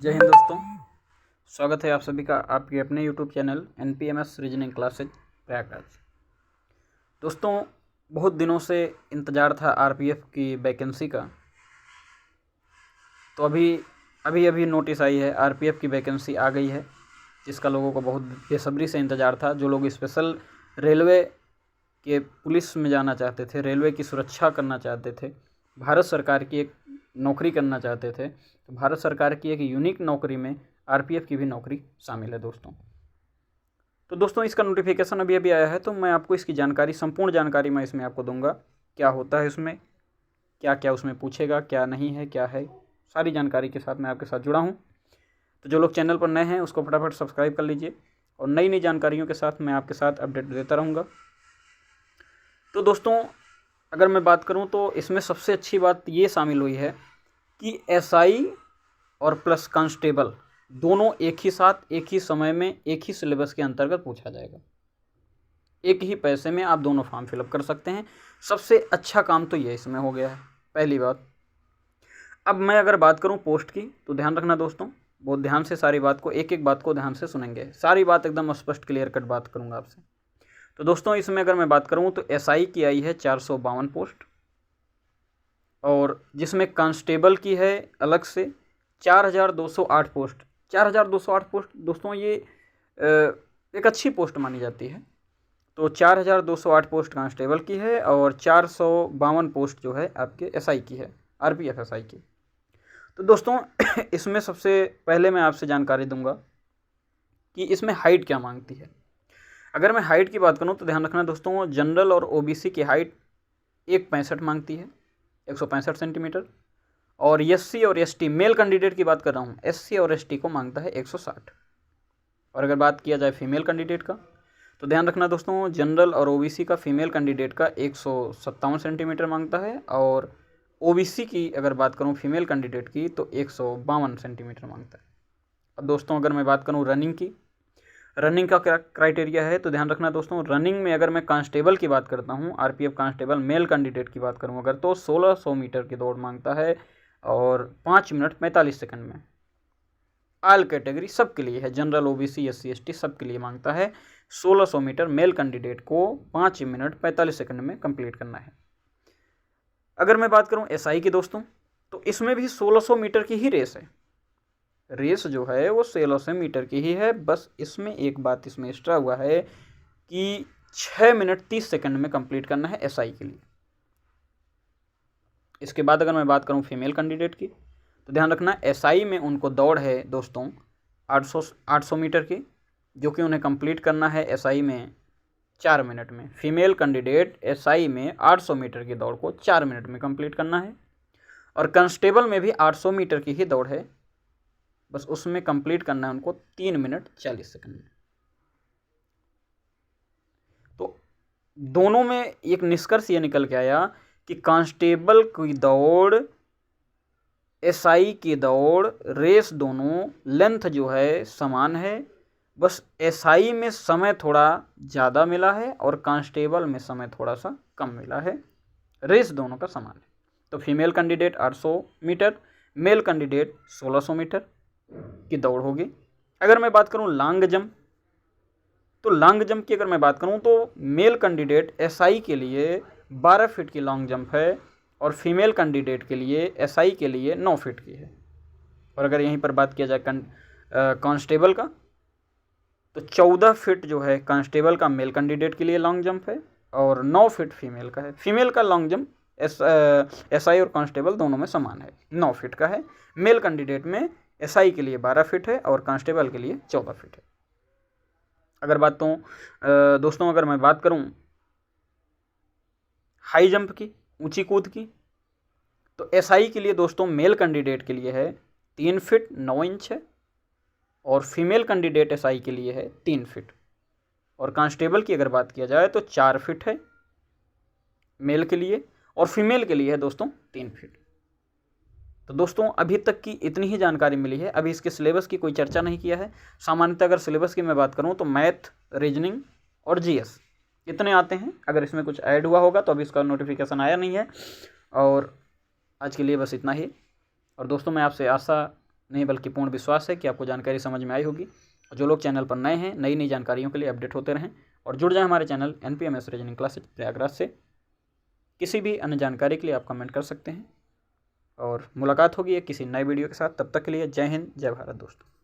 जय हिंद दोस्तों, स्वागत है आप सभी का आपके अपने YouTube channel NPMS reasoning classes Prayagraj. दोस्तों, बहुत दिनों से इंतज़ार था RPF की वैकेंसी का। तो अभी नोटिस आई है, RPF की वैकेंसी आ गई है, जिसका लोगों को बहुत बेसब्री से इंतज़ार था। जो लोग स्पेशल रेलवे के पुलिस में जाना चाहते थे, रेलवे की सुरक्षा करना चाहते थे, भारत सरकार की एक नौकरी करना चाहते थे, तो भारत सरकार की एक यूनिक नौकरी में RPF की भी नौकरी शामिल है दोस्तों। तो दोस्तों, इसका नोटिफिकेशन अभी आया है, तो मैं आपको इसकी जानकारी, संपूर्ण जानकारी मैं इसमें आपको दूंगा। क्या होता है इसमें, क्या क्या उसमें पूछेगा, क्या नहीं है, क्या है, सारी जानकारी के साथ मैं आपके साथ जुड़ा हूँ। तो जो लोग चैनल पर नए हैं उसको फटाफट सब्सक्राइब कर लीजिए और नई नई जानकारियों के साथ मैं आपके साथ अपडेट देता रहूँगा। तो दोस्तों, अगर मैं बात करूं तो इसमें सबसे अच्छी बात ये शामिल हुई है कि SI और प्लस कांस्टेबल दोनों एक ही साथ, एक ही समय में, एक ही सिलेबस के अंतर्गत पूछा जाएगा। एक ही पैसे में आप दोनों फॉर्म फिलअप कर सकते हैं। सबसे अच्छा काम तो ये इसमें हो गया है, पहली बात। अब मैं अगर बात करूं पोस्ट की, तो ध्यान रखना दोस्तों, बहुत ध्यान से सारी बात को, एक एक बात को ध्यान से सुनेंगे। सारी बात एकदम स्पष्ट क्लियर कट बात करूंगा आपसे। तो दोस्तों, इसमें अगर मैं बात करूं तो SI की आई है 452 पोस्ट, और जिसमें कांस्टेबल की है अलग से 4208 पोस्ट। 4208 पोस्ट दोस्तों, ये एक अच्छी पोस्ट मानी जाती है। तो 4208 पोस्ट कांस्टेबल की है और 452 पोस्ट जो है आपके SI की है, RPF SI की। तो दोस्तों इसमें सबसे पहले मैं आपसे जानकारी दूंगा कि इसमें हाइट क्या मांगती है। अगर मैं हाइट की बात करूं तो ध्यान रखना दोस्तों, जनरल और OBC की हाइट 165 मांगती है, 165 सेंटीमीटर। और SC और ST, मेल कैंडिडेट की बात कर रहा हूँ, SC और ST को मांगता है 160। और अगर बात किया जाए फीमेल कैंडिडेट का, तो ध्यान रखना दोस्तों, जनरल और OBC का फीमेल कैंडिडेट का 157 सेंटीमीटर मांगता है, और OBC की अगर बात करूँ फीमेल कैंडिडेट की तो 152 सेंटीमीटर मांगता है। अब दोस्तों, अगर मैं बात करूँ रनिंग की, रनिंग का क्या क्राइटेरिया है, तो ध्यान रखना दोस्तों, रनिंग में अगर मैं कांस्टेबल की बात करता हूँ, RPF कांस्टेबल मेल कैंडिडेट की बात करूँ अगर, तो 1600 मीटर की दौड़ मांगता है और 5 मिनट 45 सेकंड में। ऑल कैटेगरी सबके लिए है, जनरल, OBC, SC, ST सबके लिए मांगता है। 1600 मीटर मेल कैंडिडेट को 5 मिनट 45 सेकंड में कंप्लीट करना है। अगर मैं बात करूँ SI की दोस्तों, तो इसमें भी 1600 मीटर की ही रेस है। रेस जो है वो 1600 मीटर की ही है, बस इसमें एक बात इसमें एक्स्ट्रा हुआ है कि 6 मिनट 30 सेकंड में कंप्लीट करना है SI के लिए। इसके बाद अगर मैं बात करूं फीमेल कैंडिडेट की, तो ध्यान रखना SI में उनको दौड़ है दोस्तों 800 मीटर की, जो कि उन्हें कंप्लीट करना है SI में 4 मिनट में। फीमेल कैंडिडेट SI में 800 मीटर की दौड़ को 4 मिनट में कंप्लीट करना है। और कांस्टेबल में भी 800 मीटर की ही दौड़ है, बस उसमें कंप्लीट करना है उनको 3 मिनट 40 सेकंड में। तो दोनों में एक निष्कर्ष ये निकल के आया कि कांस्टेबल की दौड़, SI की दौड़, रेस दोनों लेंथ जो है समान है, बस SI में समय थोड़ा ज़्यादा मिला है और कांस्टेबल में समय थोड़ा सा कम मिला है, रेस दोनों का समान है। तो female candidate 800 metre, male candidate 1600 metre की दौड़ होगी। अगर मैं बात करूं लॉन्ग जंप, तो लॉन्ग जंप की अगर मैं बात करूं तो मेल कैंडिडेट SI के लिए 12 फीट की लॉन्ग जंप है और फीमेल कैंडिडेट के लिए SI के लिए 9 फीट की है। और अगर यहीं पर बात किया जाए कांस्टेबल का, तो 14 फीट जो है कांस्टेबल का मेल कैंडिडेट के लिए लॉन्ग जंप है और 9 फीट फीमेल का है। फीमेल का लॉन्ग जंप SI और कांस्टेबल दोनों में समान है, 9 फीट का है। मेल कैंडिडेट में SI के लिए 12 फीट है और कांस्टेबल के लिए 14 फीट है। अगर दोस्तों अगर मैं बात करूं हाई जंप की, ऊंची कूद की, तो SI के लिए दोस्तों मेल कैंडिडेट के लिए है 3 फीट 9 इंच है और फीमेल कैंडिडेट SI के लिए है 3 फीट। और कांस्टेबल की अगर बात किया जाए तो 4 फीट है मेल के लिए और फीमेल के लिए है दोस्तों 3 फीट। तो दोस्तों अभी तक की इतनी ही जानकारी मिली है, अभी इसके सिलेबस की कोई चर्चा नहीं किया है। सामान्यतः अगर सिलेबस की मैं बात करूं तो मैथ, रीजनिंग और GS इतने आते हैं। अगर इसमें कुछ ऐड हुआ होगा तो अभी इसका नोटिफिकेशन आया नहीं है। और आज के लिए बस इतना ही। और दोस्तों मैं आपसे आशा नहीं बल्कि पूर्ण विश्वास है कि आपको जानकारी समझ में आई होगी। और जो लोग चैनल पर नए हैं, नई नई जानकारियों के लिए अपडेट होते रहें और जुड़ जाएं हमारे channel NPMS reasoning classes Prayagraj से। किसी भी अन्य जानकारी के लिए आप कमेंट कर सकते हैं और मुलाकात होगी एक किसी नए वीडियो के साथ। तब तक के लिए जय हिंद, जय भारत दोस्तों।